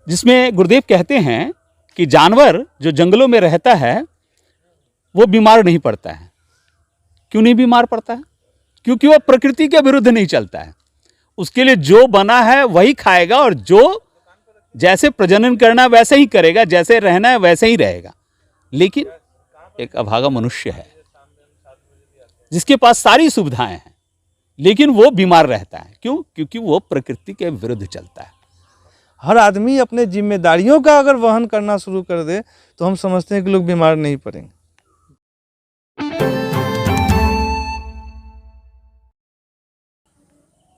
जिसमें गुरुदेव कहते हैं कि जानवर जो जंगलों में रहता है वो बीमार नहीं पड़ता है। क्यों नहीं बीमार पड़ता है? क्योंकि वो प्रकृति के विरुद्ध नहीं चलता है। उसके लिए जो बना है वही खाएगा और जो जैसे प्रजनन करना वैसे ही करेगा, जैसे रहना है वैसे ही रहेगा। लेकिन एक अभागा मनुष्य है जिसके पास सारी सुविधाएं हैं, लेकिन वो बीमार रहता है। क्यों? क्योंकि वो प्रकृति के विरुद्ध चलता है। हर आदमी अपने जिम्मेदारियों का अगर वहन करना शुरू कर दे तो हम समझते हैं कि लोग बीमार नहीं पड़ेंगे।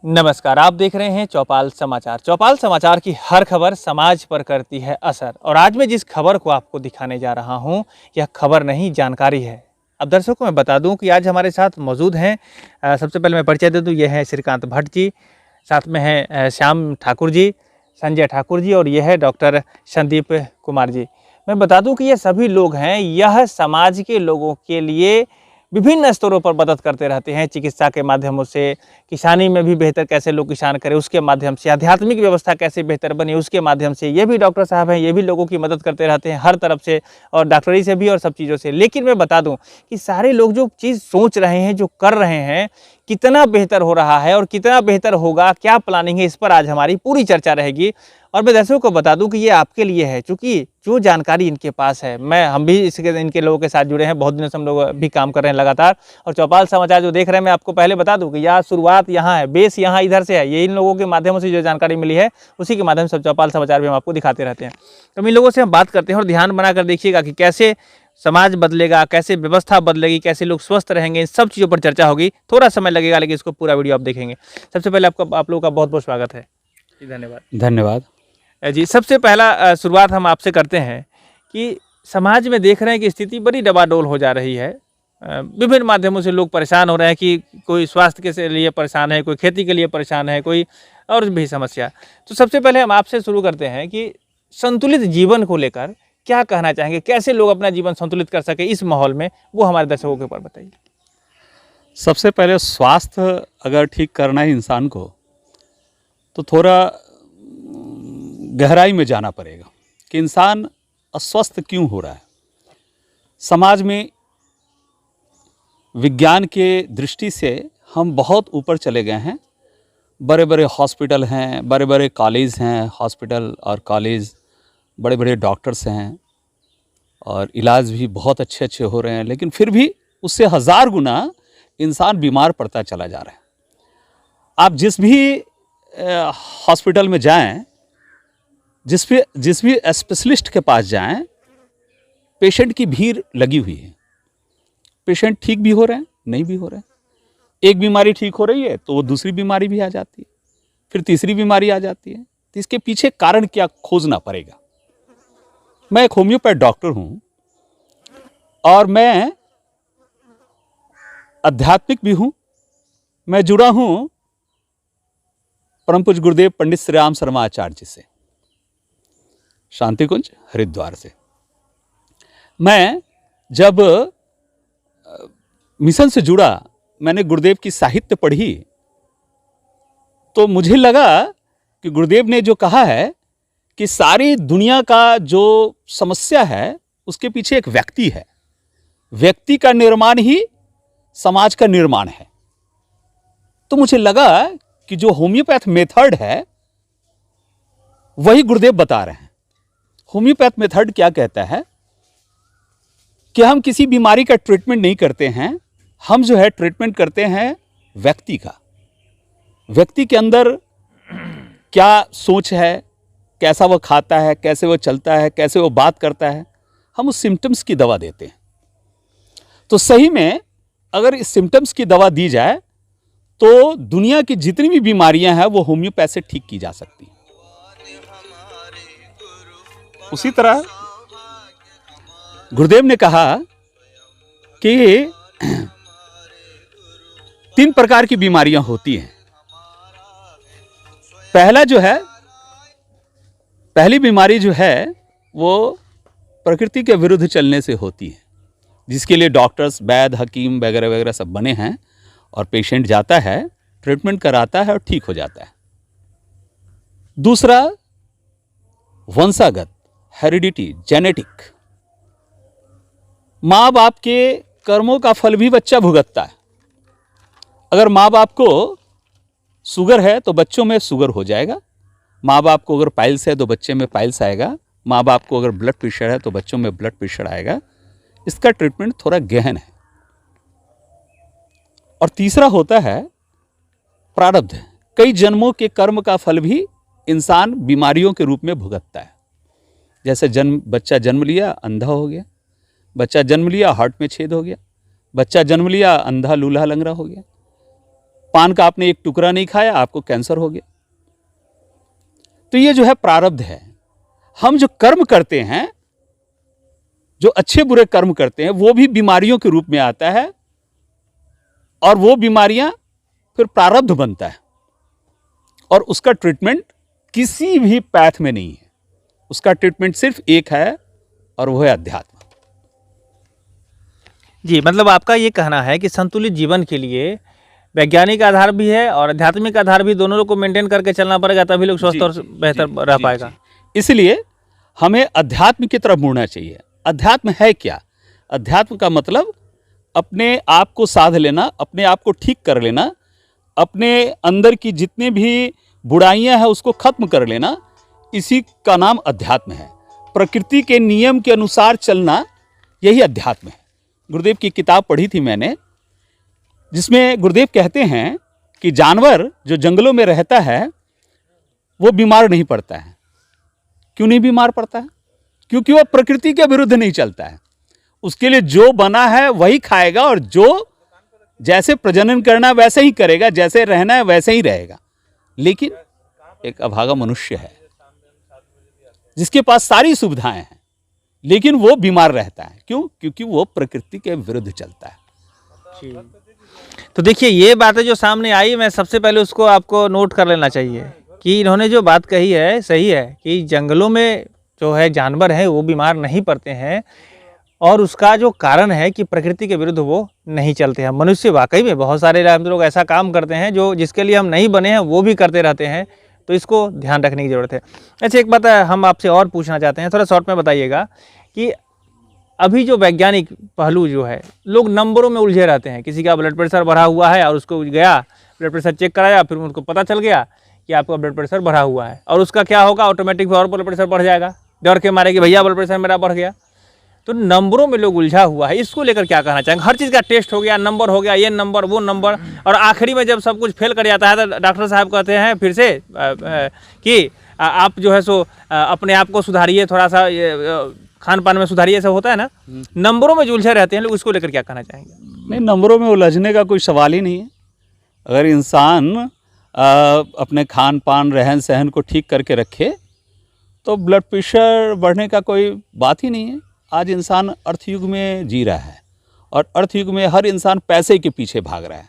नमस्कार, आप देख रहे हैं चौपाल समाचार। चौपाल समाचार की हर खबर समाज पर करती है असर, और आज मैं जिस खबर को आपको दिखाने जा रहा हूं, यह खबर नहीं जानकारी है। अब दर्शकों मैं बता दूं कि आज हमारे साथ मौजूद हैं, सबसे पहले मैं परिचय दे दूं, ये हैं श्रीकांत भट्ट जी, साथ में हैं श्याम ठाकुर जी, संजय ठाकुर जी, और यह है डॉक्टर संदीप कुमार जी। मैं बता दूं कि ये सभी लोग हैं, यह समाज के लोगों के लिए विभिन्न स्तरों पर मदद करते रहते हैं। चिकित्सा के माध्यमों से, किसानी में भी बेहतर कैसे लोग किसान करें उसके माध्यम से, आध्यात्मिक व्यवस्था कैसे बेहतर बने उसके माध्यम से, ये भी डॉक्टर साहब हैं, ये भी लोगों की मदद करते रहते हैं हर तरफ से, और डॉक्टरी से भी और सब चीज़ों से। लेकिन मैं बता दूं कि सारे लोग जो चीज़ सोच रहे हैं, जो कर रहे हैं, कितना बेहतर हो रहा है और कितना बेहतर होगा, क्या प्लानिंग है, इस पर आज हमारी पूरी चर्चा रहेगी। और मैं दर्शकों को बता दूं कि ये आपके लिए है, क्योंकि जो जानकारी इनके पास है, हम भी इनके लोगों के साथ जुड़े हैं, बहुत दिनों से हम लोग भी काम कर रहे हैं लगातार। और चौपाल समाचार जो देख रहे हैं, मैं आपको पहले बता दूं कि यह शुरुआत यहाँ है, बेस यहाँ इधर से है। ये इन लोगों के माध्यम से जो जानकारी मिली है उसी के माध्यम से चौपाल समाचार भी हम आपको दिखाते रहते हैं। तो इन लोगों से हम बात करते हैं और ध्यान बनाकर देखिएगा कि कैसे समाज बदलेगा, कैसे व्यवस्था बदलेगी, कैसे लोग स्वस्थ रहेंगे, इन सब चीज़ों पर चर्चा होगी। थोड़ा समय लगेगा, लेकिन इसको पूरा वीडियो आप देखेंगे। सबसे पहले आप लोगों का बहुत बहुत स्वागत है। धन्यवाद। धन्यवाद जी। सबसे पहला शुरुआत हम आपसे करते हैं कि समाज में देख रहे हैं कि स्थिति बड़ी डबाडोल हो जा रही है। विभिन्न माध्यमों से लोग परेशान हो रहे हैं कि कोई स्वास्थ्य के लिए परेशान है, कोई खेती के लिए परेशान है, कोई और भी समस्या। तो सबसे पहले हम आपसे शुरू करते हैं कि संतुलित जीवन को लेकर क्या कहना चाहेंगे, कैसे लोग अपना जीवन संतुलित कर सके इस माहौल में, वो हमारे दर्शकों के ऊपर बताइए। सबसे पहले स्वास्थ्य अगर ठीक करना है इंसान को, तो थोड़ा गहराई में जाना पड़ेगा कि इंसान अस्वस्थ क्यों हो रहा है। समाज में विज्ञान के दृष्टि से हम बहुत ऊपर चले गए हैं। बड़े बड़े हॉस्पिटल हैं, बड़े बड़े कॉलेज हैं, हॉस्पिटल और कॉलेज, बड़े बड़े डॉक्टर्स हैं, और इलाज भी बहुत अच्छे अच्छे हो रहे हैं। लेकिन फिर भी उससे 1000 गुना इंसान बीमार पड़ता चला जा रहा है। आप जिस भी हॉस्पिटल में जाएं, जिस भी स्पेशलिस्ट के पास जाएं, पेशेंट की भीड़ लगी हुई है। पेशेंट ठीक भी हो रहे हैं, नहीं भी हो रहे हैं। एक बीमारी ठीक हो रही है तो वो दूसरी बीमारी भी आ जाती है, फिर तीसरी बीमारी आ जाती है। तो इसके पीछे कारण क्या खोजना पड़ेगा। मैं एक होम्योपैथ डॉक्टर हूं और मैं आध्यात्मिक भी हूं। मैं जुड़ा हूं परम पूज्य गुरुदेव पंडित श्री राम शर्मा आचार्य से, शांति कुंज हरिद्वार से। मैं जब मिशन से जुड़ा, मैंने गुरुदेव की साहित्य पढ़ी, तो मुझे लगा कि गुरुदेव ने जो कहा है कि सारी दुनिया का जो समस्या है उसके पीछे एक व्यक्ति है। व्यक्ति का निर्माण ही समाज का निर्माण है। तो मुझे लगा कि जो होम्योपैथ मेथड है वही गुरुदेव बता रहे हैं। होम्योपैथ मेथड क्या कहता है कि हम किसी बीमारी का ट्रीटमेंट नहीं करते हैं, हम जो है ट्रीटमेंट करते हैं व्यक्ति का। व्यक्ति के अंदर क्या सोच है, कैसा वो खाता है, कैसे वो चलता है, कैसे वो बात करता है, हम उस सिम्टम्स की दवा देते हैं। तो सही में अगर इस सिम्टम्स की दवा दी जाए तो दुनिया की जितनी भी बीमारियां हैं वो होम्योपैथ से ठीक की जा सकती हैं। उसी तरह गुरुदेव ने कहा कि 3 प्रकार की बीमारियां होती हैं। पहली बीमारी जो है वो प्रकृति के विरुद्ध चलने से होती है, जिसके लिए डॉक्टर्स, वैद्य, हकीम वगैरह वगैरह सब बने हैं, और पेशेंट जाता है, ट्रीटमेंट कराता है और ठीक हो जाता है। दूसरा वंशागत, हेरिडिटी, जेनेटिक। माँ बाप के कर्मों का फल भी बच्चा भुगतता है। अगर माँ बाप को शुगर है तो बच्चों में शुगर हो जाएगा, माँ बाप को अगर पाइल्स है तो बच्चे में पाइल्स आएगा, माँ बाप को अगर ब्लड प्रेशर है तो बच्चों में ब्लड प्रेशर आएगा। इसका ट्रीटमेंट थोड़ा गहन है। और तीसरा होता है प्रारब्ध। कई जन्मों के कर्म का फल भी इंसान बीमारियों के रूप में भुगतता है। जैसे बच्चा जन्म लिया अंधा हो गया, बच्चा जन्म लिया हार्ट में छेद हो गया, बच्चा जन्म लिया अंधा लूल्हा लंगड़ा हो गया, पान का आपने एक टुकड़ा नहीं खाया आपको कैंसर हो गया। तो ये जो है प्रारब्ध है। हम जो कर्म करते हैं, जो अच्छे बुरे कर्म करते हैं, वो भी बीमारियों के रूप में आता है और वो बीमारियां फिर प्रारब्ध बनता है। और उसका ट्रीटमेंट किसी भी पैथ में नहीं है, उसका ट्रीटमेंट सिर्फ एक है और वो है अध्यात्म। जी, मतलब आपका ये कहना है कि संतुलित जीवन के लिए वैज्ञानिक आधार भी है और आध्यात्मिक आधार भी, दोनों को मेंटेन करके चलना पड़ेगा, तभी लोग स्वस्थ और बेहतर रह पाएगा। इसलिए हमें अध्यात्म की तरफ मुड़ना चाहिए। अध्यात्म है क्या? अध्यात्म का मतलब अपने आप को साध लेना, अपने आप को ठीक कर लेना, अपने अंदर की जितनी भी बुराइयां हैं उसको खत्म कर लेना, इसी का नाम अध्यात्म है। प्रकृति के नियम के अनुसार चलना, यही अध्यात्म है। गुरुदेव की किताब पढ़ी थी मैंने, जिसमें गुरुदेव कहते हैं कि जानवर जो जंगलों में रहता है वो बीमार नहीं पड़ता है। क्यों नहीं बीमार पड़ता है? क्योंकि वो प्रकृति के विरुद्ध नहीं चलता है। उसके लिए जो बना है वही खाएगा और जो जैसे प्रजनन करना है वैसे ही करेगा, जैसे रहना है वैसे ही रहेगा। लेकिन एक अभागा मनुष्य है जिसके पास सारी सुविधाएं हैं, लेकिन वो बीमार रहता है। क्यों? क्योंकि वो प्रकृति के विरुद्ध चलता है। तो देखिए, ये बातें जो सामने आई, मैं सबसे पहले उसको आपको नोट कर लेना चाहिए कि इन्होंने जो बात कही है सही है कि जंगलों में जो है जानवर हैं वो बीमार नहीं पड़ते हैं, और उसका जो कारण है कि प्रकृति के विरुद्ध वो नहीं चलते हैं। मनुष्य वाकई में बहुत सारे हम लोग ऐसा काम करते हैं जो जिसके लिए हम नहीं बने हैं वो भी करते रहते हैं, तो इसको ध्यान रखने की ज़रूरत है। अच्छा, एक बात हम आपसे और पूछना चाहते हैं, थोड़ा शॉर्ट में बताइएगा कि अभी जो वैज्ञानिक पहलू जो है, लोग नंबरों में उलझे रहते हैं। किसी का ब्लड प्रेशर बढ़ा हुआ है और उसको गया ब्लड प्रेशर चेक कराया, फिर उनको पता चल गया कि आपका ब्लड प्रेशर बढ़ा हुआ है, और उसका क्या होगा, ऑटोमेटिक और ब्लड प्रेशर बढ़ जाएगा, डर के मारे कि भैया ब्लड प्रेशर मेरा बढ़ गया। तो नंबरों में लोग उलझा हुआ है, इसको लेकर क्या कहना चाहेंगे? हर चीज़ का टेस्ट हो गया, नंबर हो गया, ये नंबर वो नंबर, और आखिरी में जब सब कुछ फेल कर जाता है तो डॉक्टर साहब कहते हैं फिर से कि आप जो है सो अपने आप को सुधारिए, थोड़ा सा खान पान में सुधारिए, सब होता है ना। नंबरों में जो उलझे रहते हैं लोग, इसको लेकर क्या कहना चाहेंगे? नहीं, नंबरों में उलझने का कोई सवाल ही नहीं है। अगर इंसान अपने खान पान रहन सहन को ठीक करके रखे तो ब्लड प्रेशर बढ़ने का कोई बात ही नहीं है। आज इंसान अर्थयुग में जी रहा है और अर्थयुग में हर इंसान पैसे के पीछे भाग रहा है।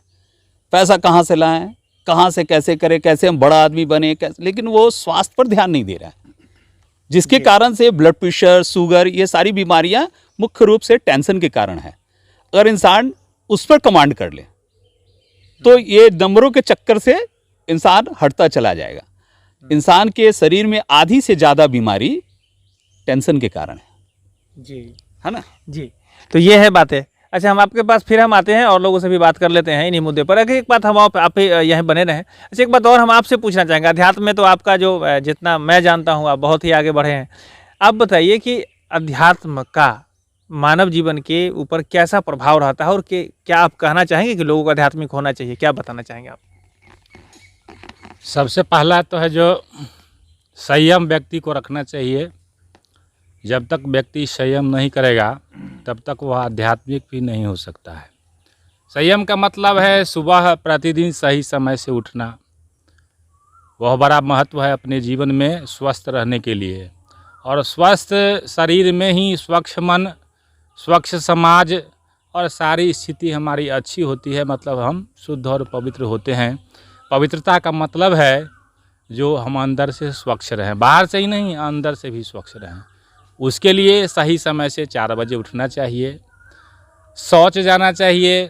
पैसा कहाँ से लाएं, कहाँ से कैसे करें, कैसे हम बड़ा आदमी बने, कैसे, लेकिन वो स्वास्थ्य पर ध्यान नहीं दे रहा है, जिसके कारण से ब्लड प्रेशर, शुगर, ये सारी बीमारियां मुख्य रूप से टेंशन के कारण है। अगर इंसान उस पर कमांड कर ले तो ये नंबरों के चक्कर से इंसान हटता चला जाएगा। इंसान के शरीर में आधी से ज़्यादा बीमारी टेंशन के कारण है। जी, है ना? जी, तो ये है बातें। अच्छा, हम आपके पास फिर हम आते हैं और लोगों से भी बात कर लेते हैं इन्हीं मुद्दे पर। अगर एक बात हम आप यहीं बने रहें। अच्छा, एक बात और हम आपसे पूछना चाहेंगे। अध्यात्म में तो आपका जो जितना मैं जानता हूँ आप बहुत ही आगे बढ़े हैं। आप बताइए कि अध्यात्म का मानव जीवन के ऊपर कैसा प्रभाव रहता है, और क्या आप कहना चाहेंगे कि लोगों को आध्यात्मिक होना चाहिए? क्या बताना चाहेंगे आप? सबसे पहला तो है जो संयम व्यक्ति को रखना चाहिए। जब तक व्यक्ति संयम नहीं करेगा तब तक वह आध्यात्मिक भी नहीं हो सकता है। संयम का मतलब है सुबह प्रतिदिन सही समय से उठना। वह बड़ा महत्व है अपने जीवन में स्वस्थ रहने के लिए, और स्वस्थ शरीर में ही स्वच्छ मन, स्वच्छ समाज और सारी स्थिति हमारी अच्छी होती है। मतलब हम शुद्ध और पवित्र होते हैं। पवित्रता का मतलब है जो हम अंदर से स्वच्छ रहें, बाहर से ही नहीं, अंदर से भी स्वच्छ रहें। उसके लिए सही समय से 4 बजे उठना चाहिए, शौच जाना चाहिए,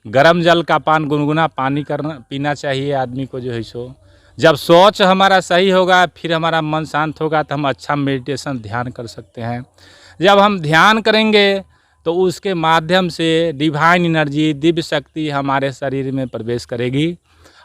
गर्म जल का पान, गुनगुना पानी पीना चाहिए आदमी को जो है सो। जब सोच हमारा सही होगा, फिर हमारा मन शांत होगा, तो हम अच्छा मेडिटेशन ध्यान कर सकते हैं। जब हम ध्यान करेंगे तो उसके माध्यम से डिवाइन एनर्जी, दिव्य शक्ति हमारे शरीर में प्रवेश करेगी,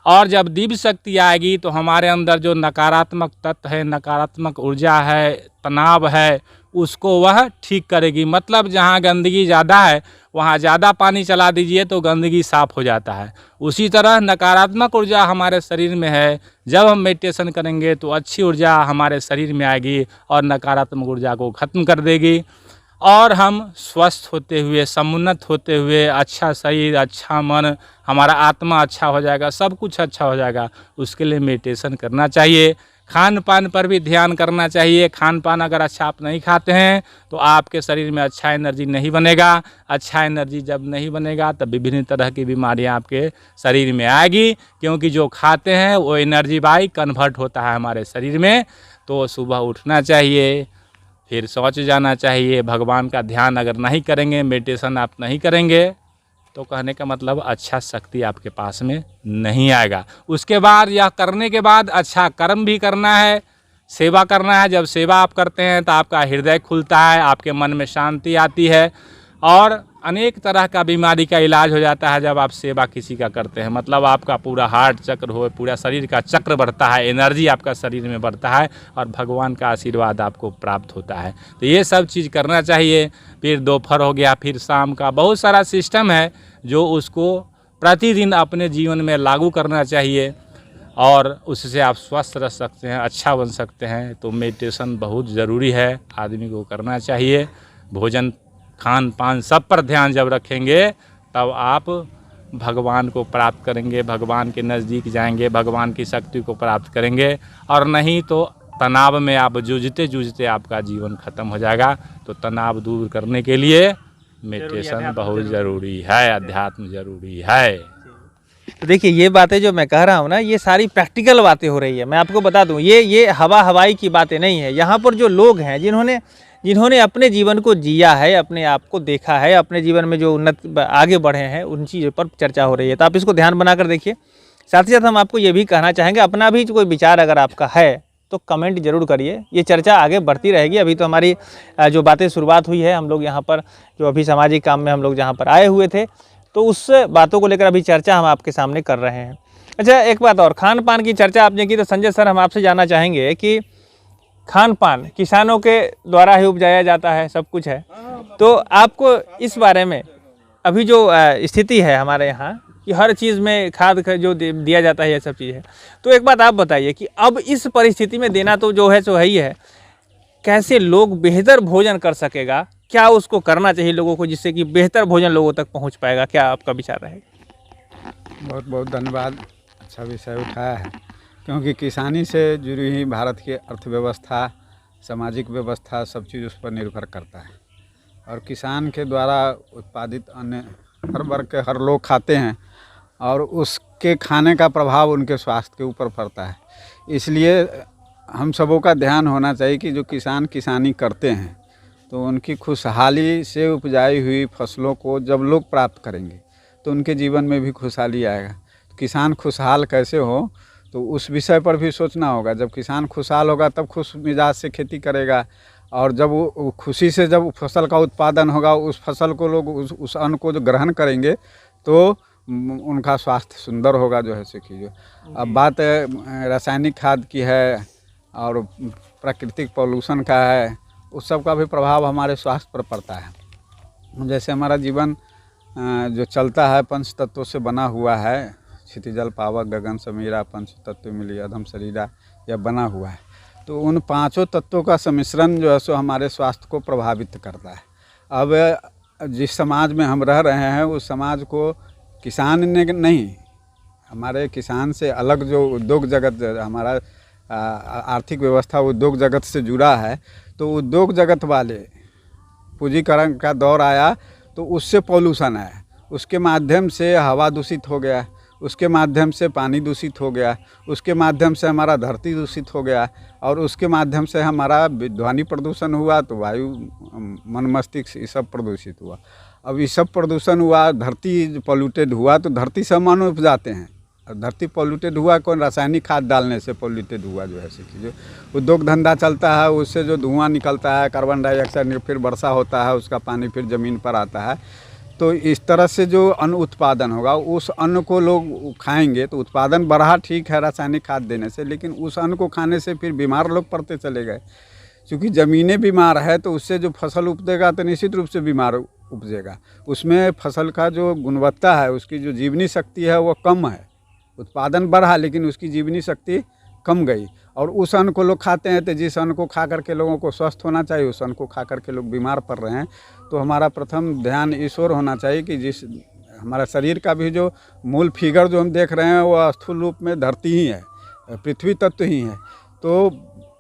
और जब दिव्य शक्ति आएगी तो हमारे अंदर जो नकारात्मक तत्व है, नकारात्मक ऊर्जा है, तनाव है, उसको वह ठीक करेगी। मतलब जहाँ गंदगी ज़्यादा है वहाँ ज़्यादा पानी चला दीजिए तो गंदगी साफ़ हो जाता है। उसी तरह नकारात्मक ऊर्जा हमारे शरीर में है, जब हम मेडिटेशन करेंगे तो अच्छी ऊर्जा हमारे शरीर में आएगी और नकारात्मक ऊर्जा को ख़त्म कर देगी, और हम स्वस्थ होते हुए, समुन्नत होते हुए, अच्छा शरीर, अच्छा मन, हमारा आत्मा अच्छा हो जाएगा, सब कुछ अच्छा हो जाएगा। उसके लिए मेडिटेशन करना चाहिए। खान पान पर भी ध्यान करना चाहिए। खान पान अगर अच्छा आप नहीं खाते हैं तो आपके शरीर में अच्छा एनर्जी नहीं बनेगा। अच्छा एनर्जी जब नहीं बनेगा तब विभिन्न तरह की बीमारियां आपके शरीर में आएगी, क्योंकि जो खाते हैं वो एनर्जी बाई कन्वर्ट होता है हमारे शरीर में। तो सुबह उठना चाहिए, फिर शौच जाना चाहिए। भगवान का ध्यान अगर नहीं करेंगे, मेडिटेशन आप नहीं करेंगे, तो कहने का मतलब अच्छा शक्ति आपके पास में नहीं आएगा। उसके बाद यह करने के बाद अच्छा कर्म भी करना है, सेवा करना है। जब सेवा आप करते हैं तो आपका हृदय खुलता है, आपके मन में शांति आती है, और अनेक तरह का बीमारी का इलाज हो जाता है जब आप सेवा किसी का करते हैं। मतलब आपका पूरा हार्ट चक्र हो, पूरा शरीर का चक्र बढ़ता है, एनर्जी आपका शरीर में बढ़ता है, और भगवान का आशीर्वाद आपको प्राप्त होता है। तो ये सब चीज़ करना चाहिए। फिर दोपहर हो गया, फिर शाम का, बहुत सारा सिस्टम है जो उसको प्रतिदिन अपने जीवन में लागू करना चाहिए, और उससे आप स्वस्थ रह सकते हैं, अच्छा बन सकते हैं। तो मेडिटेशन बहुत ज़रूरी है, आदमी को करना चाहिए। भोजन, खान पान सब पर ध्यान जब रखेंगे तब आप भगवान को प्राप्त करेंगे, भगवान के नज़दीक जाएंगे, भगवान की शक्ति को प्राप्त करेंगे। और नहीं तो तनाव में आप जूझते जूझते आपका जीवन ख़त्म हो जाएगा। तो तनाव दूर करने के लिए मेडिटेशन बहुत ज़रूरी है, अध्यात्म ज़रूरी है। तो देखिए, ये बातें जो मैं कह रहा हूँ ना, ये सारी प्रैक्टिकल बातें हो रही है। मैं आपको बता दूँ, ये हवाई की बातें नहीं है। यहाँ पर जो लोग हैं जिन्होंने अपने जीवन को जिया है, अपने आप को देखा है, अपने जीवन में जो उन्नत आगे बढ़े हैं, उन चीज़ों पर चर्चा हो रही है। तो आप इसको ध्यान बनाकर देखिए। साथ ही साथ हम आपको ये भी कहना चाहेंगे, अपना भी कोई विचार अगर आपका है तो कमेंट जरूर करिए। ये चर्चा आगे बढ़ती रहेगी। अभी तो हमारी जो बातें शुरुआत हुई है, हम लोग यहाँ पर जो अभी सामाजिक काम में हम लोग जहाँ पर आए हुए थे, तो उस बातों को लेकर अभी चर्चा हम आपके सामने कर रहे हैं। अच्छा, एक बात और, खान पान की चर्चा आपने की, तो संजय सर हम आपसे जानना चाहेंगे कि खान पान किसानों के द्वारा ही उपजाया जाता है, सब कुछ है, तो आपको इस बारे में अभी जो स्थिति है हमारे यहाँ कि हर चीज़ में खाद जो दिया जाता है, ये सब चीज़ है, तो एक बात आप बताइए कि अब इस परिस्थिति में देना तो जो है सो है ही है, कैसे लोग बेहतर भोजन कर सकेगा, क्या उसको करना चाहिए लोगों को जिससे कि बेहतर भोजन लोगों तक पहुंच पाएगा, क्या आपका विचार रहेगा? बहुत बहुत धन्यवाद, अच्छा विषय उठाया है, क्योंकि किसानी से जुड़ी हुई भारत की अर्थव्यवस्था, सामाजिक व्यवस्था, सब चीज़ उस पर निर्भर करता है। और किसान के द्वारा उत्पादित अन्न हर वर्ग के हर लोग खाते हैं, और उसके खाने का प्रभाव उनके स्वास्थ्य के ऊपर पड़ता है। इसलिए हम सबों का ध्यान होना चाहिए कि जो किसान किसानी करते हैं तो उनकी खुशहाली से उपजाई हुई फसलों को जब लोग प्राप्त करेंगे तो उनके जीवन में भी खुशहाली आएगा। तो किसान खुशहाल कैसे हो, तो उस विषय पर भी सोचना होगा। जब किसान खुशहाल होगा तब खुश मिजाज से खेती करेगा, और जब वो खुशी से जब फसल का उत्पादन होगा, उस फसल को लोग उस अन्न को जो ग्रहण करेंगे तो उनका स्वास्थ्य सुंदर होगा, जो है कि जो। अब बात रासायनिक खाद की है और प्राकृतिक पॉल्यूशन का है, उस सब का भी प्रभाव हमारे स्वास्थ्य पर पड़ता है। जैसे हमारा जीवन जो चलता है पंच तत्वों से बना हुआ है, क्षितिजल पावक गगन समीरा पंच तत्व मिली अधम शरीरा, यह बना हुआ है। तो उन पांचों तत्वों का सम्मिश्रण जो है सो हमारे स्वास्थ्य को प्रभावित करता है। अब जिस समाज में हम रह रहे हैं उस समाज को किसान ने नहीं, हमारे किसान से अलग जो उद्योग जगत, हमारा आर्थिक व्यवस्था उद्योग जगत से जुड़ा है, तो उद्योग जगत वाले पूंजीकरण का दौर आया तो उससे पॉल्यूशन आया, उसके माध्यम से हवा दूषित हो गया, उसके माध्यम से पानी दूषित हो गया, उसके माध्यम से हमारा धरती दूषित हो गया, और उसके माध्यम से हमारा ध्वनि प्रदूषण हुआ, तो वायु मन मस्तिष्क ये सब प्रदूषित हुआ। अब ये सब प्रदूषण हुआ, धरती पॉल्यूटेड हुआ, तो धरती से हम अन्न उपजाते हैं, धरती पॉल्यूटेड हुआ कौन, रासायनिक खाद डालने से पॉल्यूटेड हुआ जो है कि जो उद्योग धंधा चलता है उससे जो धुआं निकलता है, कार्बन डाइऑक्साइड, फिर वर्षा होता है, उसका पानी फिर ज़मीन पर आता है। तो इस तरह से जो अन्न उत्पादन होगा उस अन्न को लोग खाएंगे तो उत्पादन बढ़ा, ठीक है, रासायनिक खाद देने से, लेकिन उस अन्न को खाने से फिर बीमार लोग पड़ते चले गए। क्योंकि ज़मीनें बीमार है तो उससे जो फसल उपजेगा तो निश्चित रूप से बीमार उपजेगा। उसमें फसल का जो गुणवत्ता है, उसकी जो जीवनी शक्ति है वो कम है। उत्पादन बढ़ा लेकिन उसकी जीवनी शक्ति कम गई, और उस अन्न को लोग खाते हैं। तो जिस अन्न को खा करके लोगों को स्वस्थ होना चाहिए उस अन्न को खा करके लोग बीमार पड़ रहे हैं। तो हमारा प्रथम ध्यान इस ओर होना चाहिए कि जिस हमारा शरीर का भी जो मूल फिगर जो हम देख रहे हैं वो स्थूल रूप में धरती ही है, पृथ्वी तत्व ही है। तो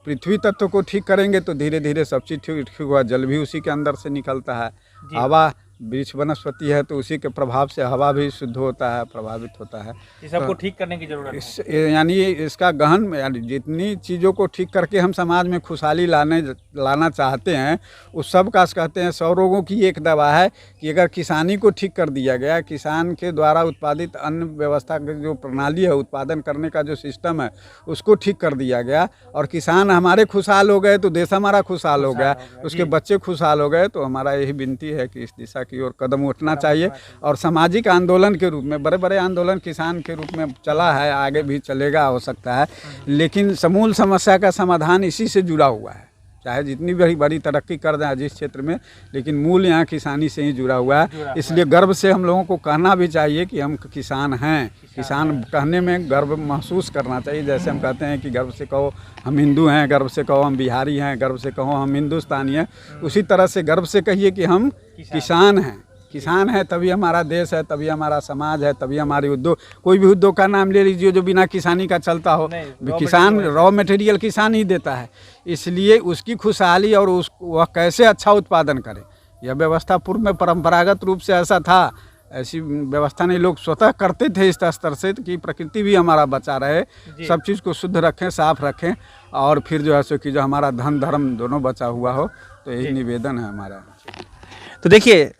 पृथ्वी तत्व को ठीक करेंगे तो धीरे धीरे सब चीज़ ठीक हुआ। जल भी उसी के अंदर से निकलता है, हवा, वृक्ष, वनस्पति है तो उसी के प्रभाव से हवा भी शुद्ध होता है, प्रभावित होता है। इस सबको ठीक करने की जरूरत है। यानी इसका गहन, यानी जितनी चीज़ों को ठीक करके हम समाज में खुशहाली लाना चाहते हैं उस सब का कहते हैं 100 रोगों की एक दवा है कि अगर किसानी को ठीक कर दिया गया, किसान के द्वारा उत्पादित अन्न व्यवस्था की जो प्रणाली है, उत्पादन करने का जो सिस्टम है उसको ठीक कर दिया गया और किसान हमारे खुशहाल हो गए तो देश हमारा खुशहाल हो गया, उसके बच्चे खुशहाल हो गए। तो हमारा यही विनती है कि इस दिशा की ओर कदम उठना चाहिए और सामाजिक आंदोलन के रूप में, बड़े बड़े आंदोलन किसान के रूप में चला है, आगे भी चलेगा हो सकता है, लेकिन समूल समस्या का समाधान इसी से जुड़ा हुआ है। चाहे जितनी बड़ी तरक्की कर दें जिस क्षेत्र में, लेकिन मूल यहाँ किसानी से ही जुड़ा हुआ है। इसलिए गर्व से हम लोगों को कहना भी चाहिए कि हम किसान हैं। किसान कहने में गर्व महसूस करना चाहिए। जैसे हम कहते हैं कि गर्व से कहो हम हिंदू हैं, गर्व से कहो हम बिहारी हैं, गर्व से कहो हम हिंदुस्तानी हैं, उसी तरह से गर्व से कहिए कि हम किसान हैं। किसान है तभी हमारा देश है, तभी हमारा समाज है, तभी हमारी उद्योग, कोई भी उद्योग का नाम ले लीजिए जो बिना किसानी का चलता हो, किसान रॉ मटेरियल किसान ही देता है। इसलिए उसकी खुशहाली और वह कैसे अच्छा उत्पादन करे, यह व्यवस्था पूर्व में परंपरागत रूप से ऐसा था, ऐसी व्यवस्था नहीं, लोग स्वतः करते थे इस स्तर से कि प्रकृति भी हमारा बचा रहे, सब चीज़ को शुद्ध रखें, साफ रखें, और फिर जो है सो कि जो हमारा धन धर्म दोनों बचा हुआ हो। तो यही निवेदन है हमारा। तो देखिए,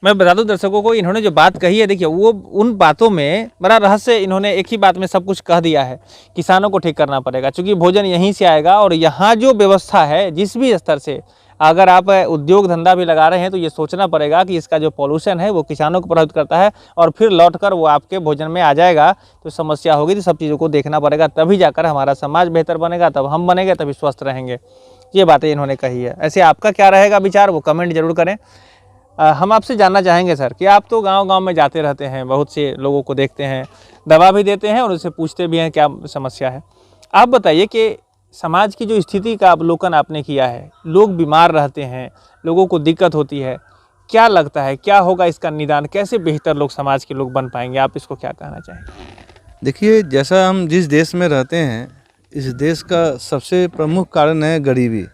मैं बता दूं दर्शकों को, इन्होंने जो बात कही है, देखिए वो उन बातों में बड़ा रहस्य, इन्होंने एक ही बात में सब कुछ कह दिया है। किसानों को ठीक करना पड़ेगा क्योंकि भोजन यहीं से आएगा, और यहाँ जो व्यवस्था है जिस भी स्तर से, अगर आप उद्योग धंधा भी लगा रहे हैं तो ये सोचना पड़ेगा कि इसका जो पॉल्यूशन है वो किसानों को प्रभावित करता है और फिर लौटकर वो आपके भोजन में आ जाएगा तो समस्या होगी। तो सब चीज़ों को देखना पड़ेगा, तभी जाकर हमारा समाज बेहतर बनेगा, तब हम बनेंगे, तभी स्वस्थ रहेंगे। ये बातें इन्होंने कही है। ऐसे आपका क्या रहेगा विचार, वो कमेंट जरूर करें। हम आपसे जानना चाहेंगे सर कि आप तो गांव-गांव में जाते रहते हैं, बहुत से लोगों को देखते हैं, दवा भी देते हैं और उससे पूछते भी हैं क्या समस्या है। आप बताइए कि समाज की जो स्थिति का अवलोकन आपने किया है, लोग बीमार रहते हैं, लोगों को दिक्कत होती है, क्या लगता है क्या होगा इसका निदान, कैसे बेहतर लोग समाज के लोग बन पाएंगे, आप इसको क्या कहना चाहेंगे? देखिए, जैसा हम जिस देश में रहते हैं, इस देश का सबसे प्रमुख कारण है गरीबी,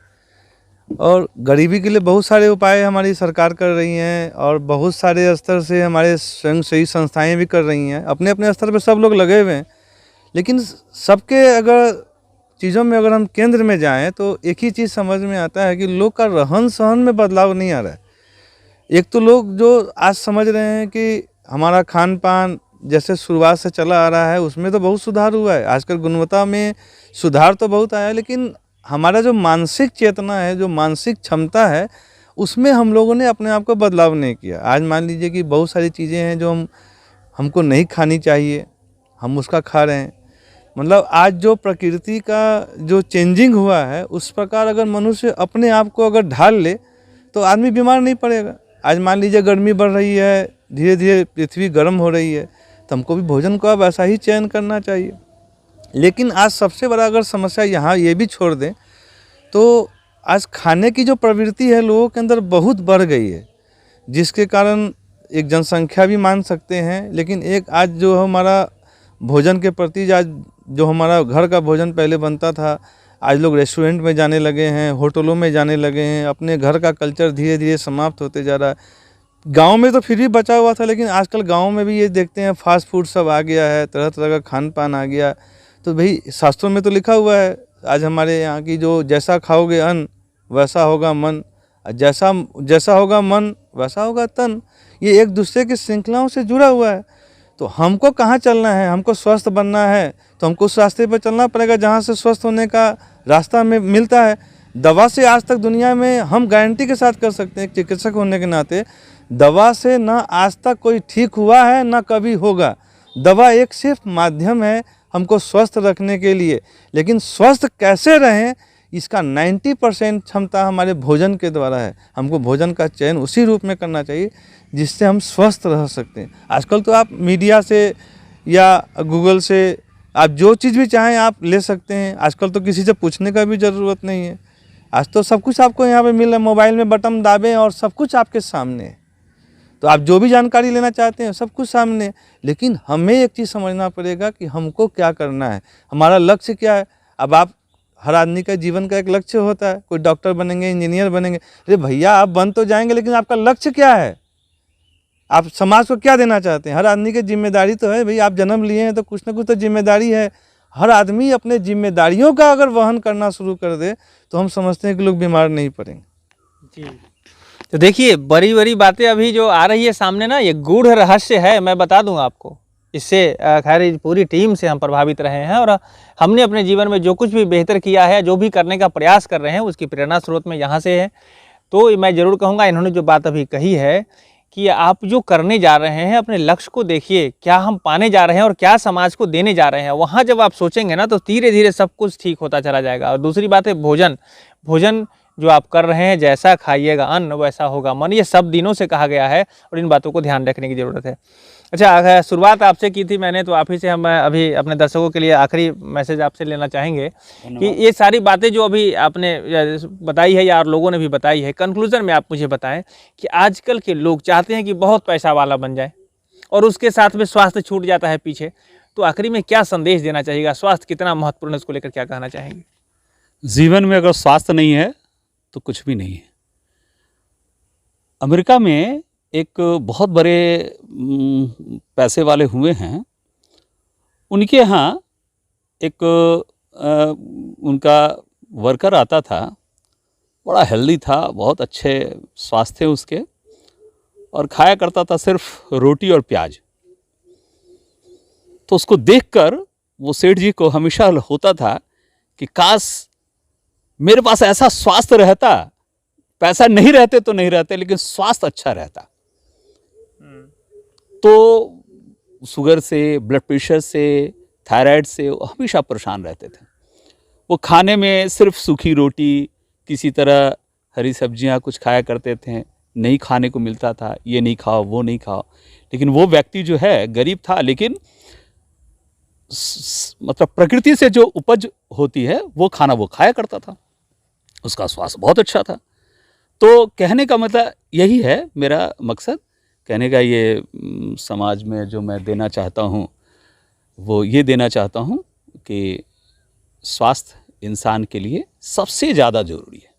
और गरीबी के लिए बहुत सारे उपाय हमारी सरकार कर रही हैं और बहुत सारे स्तर से हमारे स्वयंसेवी संस्थाएं भी कर रही हैं। अपने अपने स्तर पर सब लोग लगे हुए हैं, लेकिन सबके अगर चीज़ों में अगर हम केंद्र में जाएं तो एक ही चीज़ समझ में आता है कि लोग का रहन सहन में बदलाव नहीं आ रहा है। एक तो लोग जो आज समझ रहे हैं कि हमारा खान पान जैसे शुरुआत से चला आ रहा है उसमें तो बहुत सुधार हुआ है, आजकल गुणवत्ता में सुधार तो बहुत आया है, लेकिन हमारा जो मानसिक चेतना है, जो मानसिक क्षमता है, उसमें हम लोगों ने अपने आप को बदलाव नहीं किया। आज मान लीजिए कि बहुत सारी चीज़ें हैं जो हमको नहीं खानी चाहिए, हम उसका खा रहे हैं। मतलब आज जो प्रकृति का जो चेंजिंग हुआ है उस प्रकार अगर मनुष्य अपने आप को अगर ढाल ले तो आदमी बीमार नहीं पड़ेगा। आज मान लीजिए गर्मी बढ़ रही है, धीरे धीरे पृथ्वी गर्म हो रही है, तो हमको भी भोजन को अब ऐसा ही चयन करना चाहिए। लेकिन आज सबसे बड़ा अगर समस्या यहाँ ये भी छोड़ दें तो आज खाने की जो प्रवृत्ति है लोगों के अंदर बहुत बढ़ गई है, जिसके कारण एक जनसंख्या भी मान सकते हैं, लेकिन एक आज जो हमारा भोजन के प्रति आज जो हमारा घर का भोजन पहले बनता था, आज लोग रेस्टोरेंट में जाने लगे हैं, होटलों में जाने लगे हैं, अपने घर का कल्चर धीरे धीरे समाप्त होते जा रहा है। गांव में तो फिर भी बचा हुआ था, लेकिन आजकल गांव में भी ये देखते हैं फास्ट फूड सब आ गया है, तरह तरह का खान पान आ गया। तो भाई शास्त्रों में तो लिखा हुआ है, आज हमारे यहाँ की जो जैसा खाओगे अन्न वैसा होगा मन, जैसा होगा मन वैसा होगा तन, ये एक दूसरे की श्रृंखलाओं से जुड़ा हुआ है। तो हमको कहाँ चलना है, हमको स्वस्थ बनना है तो हमको उस रास्ते पर चलना पड़ेगा जहाँ से स्वस्थ होने का रास्ता हमें मिलता है। दवा से आज तक दुनिया में हम गारंटी के साथ कर सकते हैं, एक चिकित्सक होने के नाते, दवा से ना आज तक कोई ठीक हुआ है ना कभी होगा। दवा एक सिर्फ माध्यम है हमको स्वस्थ रखने के लिए, लेकिन स्वस्थ कैसे रहें इसका 90% क्षमता हमारे भोजन के द्वारा है। हमको भोजन का चयन उसी रूप में करना चाहिए जिससे हम स्वस्थ रह सकते हैं। आजकल तो आप मीडिया से या गूगल से आप जो चीज़ भी चाहें आप ले सकते हैं। आजकल तो किसी से पूछने का भी ज़रूरत नहीं है, आज तो सब कुछ आपको यहाँ पे मिल रहा है। मोबाइल में बटन दाबें और सब कुछ आपके सामने है, तो आप जो भी जानकारी लेना चाहते हैं सब कुछ सामने है। लेकिन हमें एक चीज़ समझना पड़ेगा कि हमको क्या करना है, हमारा लक्ष्य क्या है। अब आप हर आदमी का जीवन का एक लक्ष्य होता है, कोई डॉक्टर बनेंगे, इंजीनियर बनेंगे। अरे भैया आप बन तो जाएंगे, लेकिन आपका लक्ष्य क्या है, आप समाज को क्या देना चाहते हैं। हर आदमी की जिम्मेदारी तो है भाई, आप जन्म लिए हैं तो कुछ ना कुछ तो जिम्मेदारी है। हर आदमी अपने जिम्मेदारियों का अगर वहन करना शुरू कर दे तो हम समझते हैं कि लोग बीमार नहीं पड़ेंगे। जी, तो देखिए बड़ी बड़ी बातें अभी जो आ रही है सामने ना, ये गूढ़ रहस्य है, मैं बता दूं आपको। इससे खैर पूरी टीम से हम प्रभावित रहे हैं और हमने अपने जीवन में जो कुछ भी बेहतर किया है, जो भी करने का प्रयास कर रहे हैं, उसकी प्रेरणा स्रोत में यहाँ से है। तो मैं ज़रूर कहूँगा, इन्होंने जो बात अभी कही है कि आप जो करने जा रहे हैं अपने लक्ष्य को देखिए, क्या हम पाने जा रहे हैं और क्या समाज को देने जा रहे हैं। वहाँ जब आप सोचेंगे ना तो धीरे धीरे सब कुछ ठीक होता चला जाएगा। और दूसरी बात है भोजन जो आप कर रहे हैं, जैसा खाइएगा अन्न वैसा होगा मन, ये सब दिनों से कहा गया है और इन बातों को ध्यान रखने की ज़रूरत है। अच्छा, शुरुआत आपसे की थी मैंने, तो आप ही से हम अभी अपने दर्शकों के लिए आखिरी मैसेज आपसे लेना चाहेंगे कि ये सारी बातें जो अभी आपने बताई है या और लोगों ने भी बताई है, कंक्लूजन में आप मुझे बताएं कि आजकल के लोग चाहते हैं कि बहुत पैसा वाला बन जाए और उसके साथ में स्वास्थ्य छूट जाता है पीछे। तो आखिरी में क्या संदेश देना चाहिएगा, स्वास्थ्य कितना महत्वपूर्ण है, उसको लेकर क्या कहना चाहेंगे? जीवन में अगर स्वास्थ्य नहीं है तो कुछ भी नहीं है। अमेरिका में एक बहुत बड़े पैसे वाले हुए हैं, उनके यहाँ एक उनका वर्कर आता था, बड़ा हेल्दी था, बहुत अच्छे स्वास्थ्य थे उसके, और खाया करता था सिर्फ रोटी और प्याज। तो उसको देखकर वो सेठ जी को हमेशा होता था कि काश मेरे पास ऐसा स्वास्थ्य रहता, पैसा नहीं रहते तो नहीं रहते, लेकिन स्वास्थ्य अच्छा रहता। तो शुगर से, ब्लड प्रेशर से, थायराइड से वो हमेशा परेशान रहते थे। वो खाने में सिर्फ सूखी रोटी, किसी तरह हरी सब्जियां कुछ खाया करते थे, नहीं खाने को मिलता था, ये नहीं खाओ वो नहीं खाओ। लेकिन वो व्यक्ति जो है गरीब था, लेकिन मतलब प्रकृति से जो उपज होती है वो खाना वो खाया करता था, उसका स्वास्थ्य बहुत अच्छा था। तो कहने का मतलब यही है, मेरा मकसद कहने का ये समाज में जो मैं देना चाहता हूँ वो ये देना चाहता हूँ कि स्वास्थ्य इंसान के लिए सबसे ज़्यादा ज़रूरी है।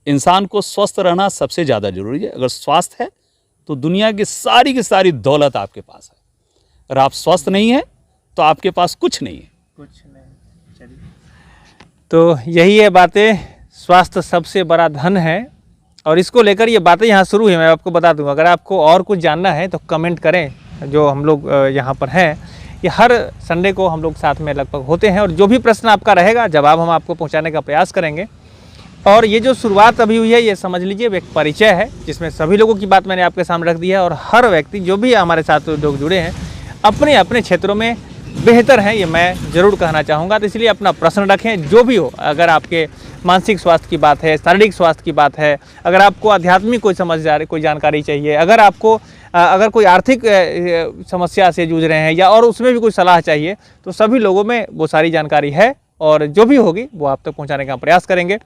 इंसान को स्वस्थ रहना सबसे ज़्यादा ज़रूरी है। अगर स्वास्थ्य है तो दुनिया की सारी दौलत आपके पास है। अगर आप स्वस्थ नहीं है तो आपके पास कुछ नहीं है। कुछ नहीं। चलिए, तो यही है बातें, स्वास्थ्य सबसे बड़ा धन है और इसको लेकर ये बातें यहाँ शुरू है। मैं आपको बता दूँ, अगर आपको और कुछ जानना है तो कमेंट करें। जो हम लोग यहाँ पर हैं, ये हर संडे को हम लोग साथ में लगभग होते हैं और जो भी प्रश्न आपका रहेगा जवाब हम आपको पहुँचाने का प्रयास करेंगे। और ये जो शुरुआत अभी हुई है, ये समझ लीजिए एक परिचय है जिसमें सभी लोगों की बात मैंने आपके सामने रख दी है और हर व्यक्ति जो भी हमारे साथ लोग जुड़े हैं अपने अपने क्षेत्रों में बेहतर हैं, ये मैं ज़रूर कहना चाहूँगा। तो इसलिए अपना प्रश्न रखें, जो भी हो। अगर आपके मानसिक स्वास्थ्य की बात है, शारीरिक स्वास्थ्य की बात है, अगर आपको आध्यात्मिक कोई जानकारी चाहिए, अगर आपको अगर कोई आर्थिक समस्या से जूझ रहे हैं या और उसमें भी कोई सलाह चाहिए, तो सभी लोगों में वो सारी जानकारी है और जो भी होगी वो आप तक पहुँचाने का प्रयास करेंगे।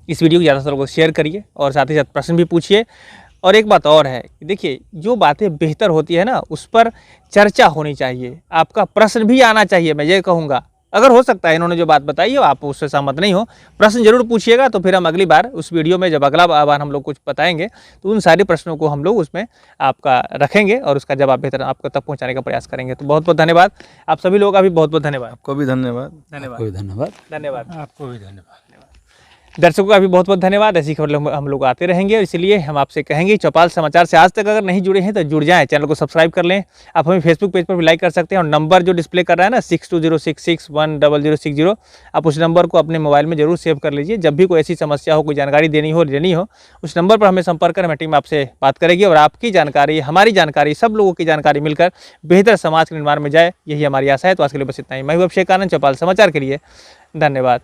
इस वीडियो को ज़्यादा से लोगों को शेयर करिए और साथ ही साथ प्रश्न भी पूछिए। और एक बात और है, देखिए जो बातें बेहतर होती है ना, उस पर चर्चा होनी चाहिए, आपका प्रश्न भी आना चाहिए। मैं ये कहूँगा, अगर हो सकता है इन्होंने जो बात बताई हो आप उससे सहमत नहीं हो, प्रश्न जरूर पूछिएगा। तो फिर हम अगली बार उस वीडियो में जब अगला बार हम लोग कुछ बताएंगे तो उन सारे प्रश्नों को हम लोग उसमें आपका रखेंगे और उसका जवाब बेहतर आपको तक पहुँचाने का प्रयास करेंगे। तो बहुत बहुत धन्यवाद आप सभी लोगों का भी बहुत बहुत धन्यवाद। आपको भी धन्यवाद। धन्यवाद। कोई धन्यवाद। धन्यवाद। आपको भी धन्यवाद। दर्शकों का भी बहुत बहुत धन्यवाद। ऐसी खबर हम लोग आते रहेंगे, और इसलिए हम आपसे कहेंगे चौपाल समाचार से आज तक अगर नहीं जुड़े हैं तो जुड़ जाएं, चैनल को सब्सक्राइब कर लें। आप हमें फेसबुक पेज पर भी लाइक कर सकते हैं, और नंबर जो डिस्प्ले कर रहा है ना 6206610060, आप उस नंबर को अपने मोबाइल में जरूर सेव कर लीजिए। जब भी कोई ऐसी समस्या हो, कोई जानकारी देनी हो, लेनी हो, उस नंबर पर हमें संपर्क कर, हमें टीम आपसे बात करेगी, और आपकी जानकारी, हमारी जानकारी, सब लोगों की जानकारी मिलकर बेहतर समाज के निर्माण में जाए, यही हमारी आशा है। तो आज के लिए बस इतना ही। मैं हूं अभिषेक आनंद, चौपाल समाचार के लिए धन्यवाद।